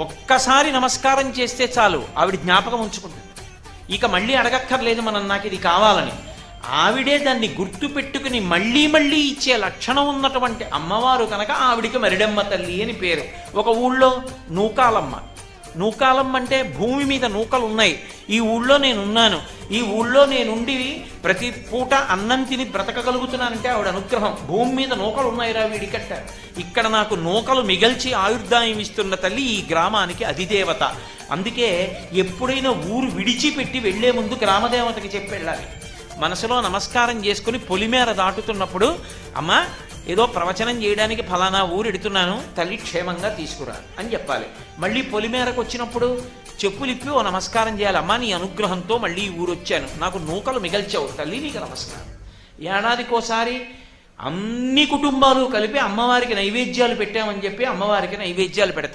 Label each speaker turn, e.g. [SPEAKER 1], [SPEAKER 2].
[SPEAKER 1] ఒక్కసారి నమస్కారం చేస్తే చాలు ఆవిడ జ్ఞాపకం ఉంచుకుంటుంది. ఇక మళ్ళీ అడగక్కర్లేదు మనం నాకు ఇది కావాలని. ఆవిడే దాన్ని గుర్తు పెట్టుకుని మళ్ళీ మళ్ళీ ఇచ్చే లక్షణం ఉన్నటువంటి అమ్మవారు కనుక ఆవిడికి మరిడమ్మ తల్లి అని పేరు. ఒక ఊళ్ళో నూకాలమ్మ. నూకాలమ్మ అంటే భూమి మీద నూకలు ఉన్నాయి, ఈ ఊళ్ళో నేనున్నాను, ఈ ఊళ్ళో నేనుండి ప్రతి పూట అన్నం తిని బ్రతకగలుగుతున్నానంటే ఆవిడ అనుగ్రహం. భూమి మీద నూకలు ఉన్నాయిరా వీడికట్ట, ఇక్కడ నాకు నూకలు మిగల్చి ఆయుర్దాయం ఇస్తున్న తల్లి ఈ గ్రామానికి అధిదేవత. అందుకే ఎప్పుడైనా ఊరు విడిచిపెట్టి వెళ్లే ముందు గ్రామదేవతకి చెప్పి వెళ్ళాలి. మనసులో నమస్కారం చేసుకుని పొలిమేర దాటుతున్నప్పుడు, అమ్మా ఏదో ప్రవచనం చేయడానికి ఫలానా ఊరు ఎడుతున్నాను, తల్లి క్షేమంగా తీసుకురా అని చెప్పాలి. మళ్ళీ పొలిమేరకు వచ్చినప్పుడు చెప్పులిప్పి ఓ నమస్కారం చేయాలి. అమ్మా నీ అనుగ్రహంతో మళ్ళీ ఈ ఊరు వచ్చాను, నాకు నూకలు మిగల్చావు తల్లి, నీకు నమస్కారం. ఏడాదికోసారి అన్ని కుటుంబాలు కలిపి అమ్మవారికి నైవేద్యాలు పెట్టామని చెప్పి అమ్మవారికి నైవేద్యాలు పెడతారు.